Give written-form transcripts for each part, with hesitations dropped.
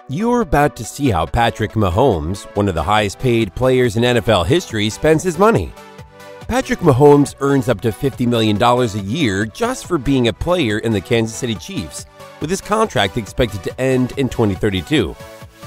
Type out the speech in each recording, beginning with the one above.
You're about to see how Patrick Mahomes, one of the highest paid players in NFL history, spends his money. Patrick Mahomes earns up to $50 million a year just for being a player in the Kansas City Chiefs, with his contract expected to end in 2032,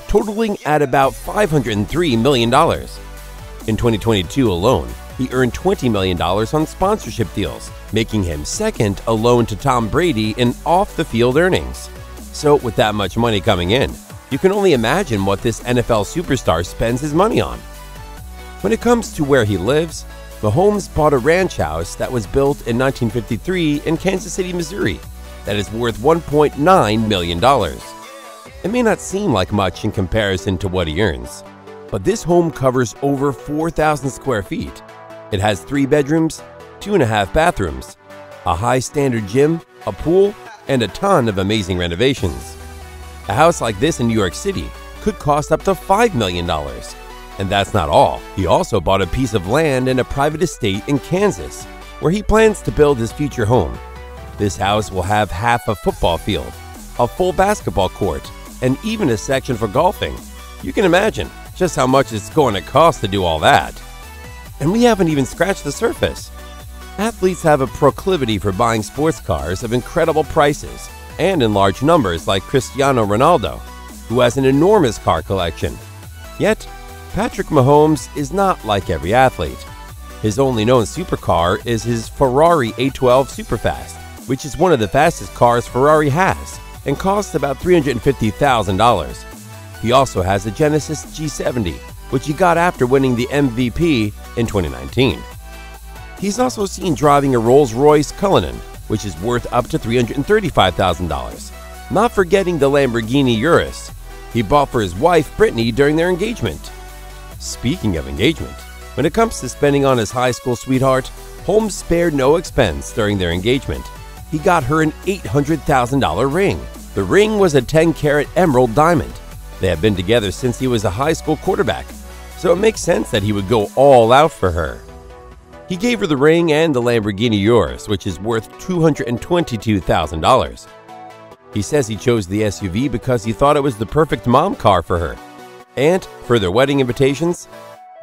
totaling at about $503 million. In 2022 alone, he earned $20 million on sponsorship deals, making him second alone to Tom Brady in off-the-field earnings. So with that much money coming in, you can only imagine what this NFL superstar spends his money on. When it comes to where he lives, Mahomes bought a ranch house that was built in 1953 in Kansas City, Missouri, that is worth $1.9 million. It may not seem like much in comparison to what he earns, but this home covers over 4,000 square feet. It has 3 bedrooms, 2.5 bathrooms, a high-standard gym, a pool, and a ton of amazing renovations. A house like this in New York City could cost up to $5 million. And that's not all. He also bought a piece of land in a private estate in Kansas, where he plans to build his future home. This house will have half a football field, a full basketball court, and even a section for golfing. You can imagine just how much it's going to cost to do all that. And we haven't even scratched the surface. Athletes have a proclivity for buying sports cars of incredible prices and in large numbers, like Cristiano Ronaldo, who has an enormous car collection. Yet, Patrick Mahomes is not like every athlete. His only known supercar is his Ferrari 812 Superfast, which is one of the fastest cars Ferrari has and costs about $350,000. He also has a Genesis G70, which he got after winning the MVP in 2019. He's also seen driving a Rolls-Royce Cullinan, which is worth up to $335,000. Not forgetting the Lamborghini Urus he bought for his wife Brittany during their engagement. Speaking of engagement, when it comes to spending on his high school sweetheart, Holmes spared no expense during their engagement. He got her an $800,000 ring. The ring was a 10-carat emerald diamond. They have been together since he was a high school quarterback, so it makes sense that he would go all out for her. He gave her the ring and the Lamborghini Urus, which is worth $222,000. He says he chose the SUV because he thought it was the perfect mom car for her. And for their wedding invitations,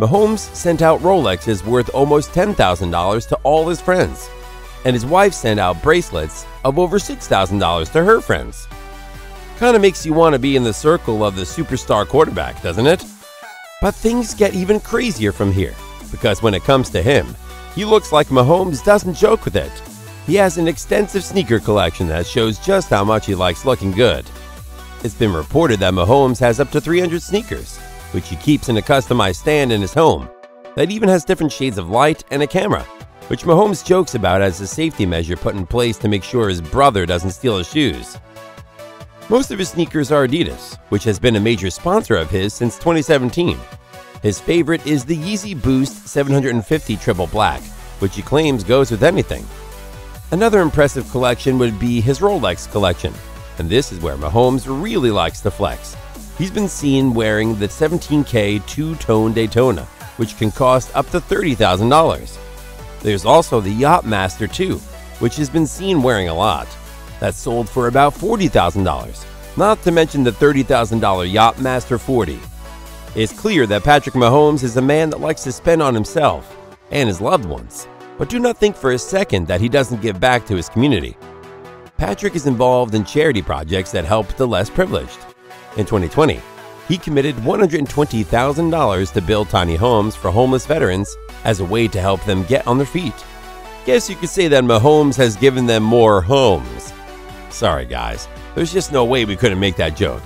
Mahomes sent out Rolexes worth almost $10,000 to all his friends, and his wife sent out bracelets of over $6,000 to her friends. Kinda makes you want to be in the circle of the superstar quarterback, doesn't it? But things get even crazier from here, because when it comes to him, he looks like Mahomes doesn't joke with it. He has an extensive sneaker collection that shows just how much he likes looking good. It's been reported that Mahomes has up to 300 sneakers, which he keeps in a customized stand in his home that even has different shades of light and a camera, which Mahomes jokes about as a safety measure put in place to make sure his brother doesn't steal his shoes. Most of his sneakers are Adidas, which has been a major sponsor of his since 2017. His favorite is the Yeezy Boost 750 Triple Black, which he claims goes with anything. Another impressive collection would be his Rolex collection, and this is where Mahomes really likes to flex. He's been seen wearing the 17K two-tone Daytona, which can cost up to $30,000. There's also the Yachtmaster 2, which has been seen wearing a lot. That's sold for about $40,000, not to mention the $30,000 Yachtmaster 40. It's clear that Patrick Mahomes is a man that likes to spend on himself and his loved ones, but do not think for a second that he doesn't give back to his community. Patrick is involved in charity projects that help the less privileged. In 2020, he committed $120,000 to build tiny homes for homeless veterans as a way to help them get on their feet. Guess you could say that Mahomes has given them more homes. Sorry guys, there's just no way we couldn't make that joke.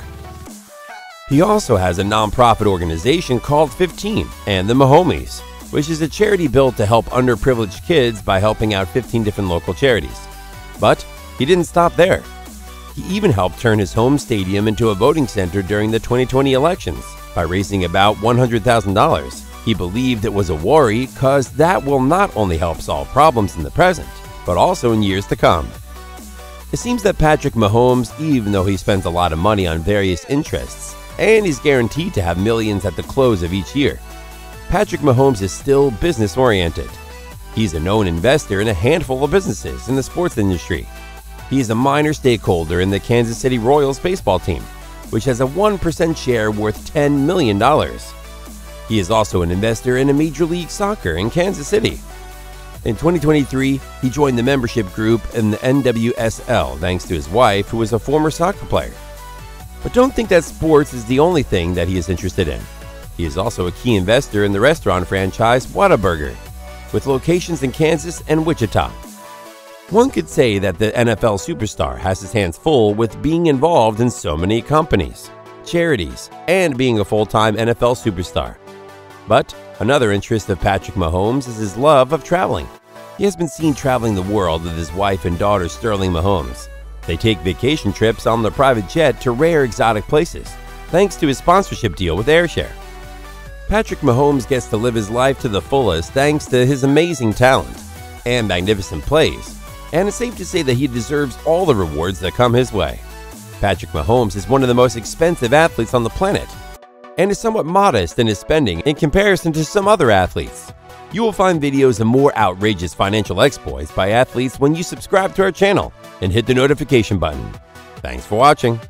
He also has a non-profit organization called 15 and the Mahomies, which is a charity built to help underprivileged kids by helping out 15 different local charities. But he didn't stop there. He even helped turn his home stadium into a voting center during the 2020 elections by raising about $100,000. He believed it was a worry because that will not only help solve problems in the present, but also in years to come. It seems that Patrick Mahomes, even though he spends a lot of money on various interests, and he's guaranteed to have millions at the close of each year, Patrick Mahomes is still business-oriented. He's a known investor in a handful of businesses in the sports industry. He is a minor stakeholder in the Kansas City Royals baseball team, which has a 1% share worth $10 million. He is also an investor in a Major League Soccer in Kansas City. In 2023, he joined the membership group in the NWSL thanks to his wife, who was a former soccer player. But don't think that sports is the only thing that he is interested in. He is also a key investor in the restaurant franchise Whataburger, with locations in Kansas and Wichita. One could say that the NFL superstar has his hands full with being involved in so many companies, charities, and being a full-time NFL superstar. But another interest of Patrick Mahomes is his love of traveling. He has been seen traveling the world with his wife and daughter Sterling Mahomes. They take vacation trips on the private jet to rare exotic places, thanks to his sponsorship deal with Airshare. Patrick Mahomes gets to live his life to the fullest thanks to his amazing talent and magnificent plays, and it's safe to say that he deserves all the rewards that come his way. Patrick Mahomes is one of the most expensive athletes on the planet, and is somewhat modest in his spending in comparison to some other athletes. You will find videos of more outrageous financial exploits by athletes when you subscribe to our channel and hit the notification button. Thanks for watching.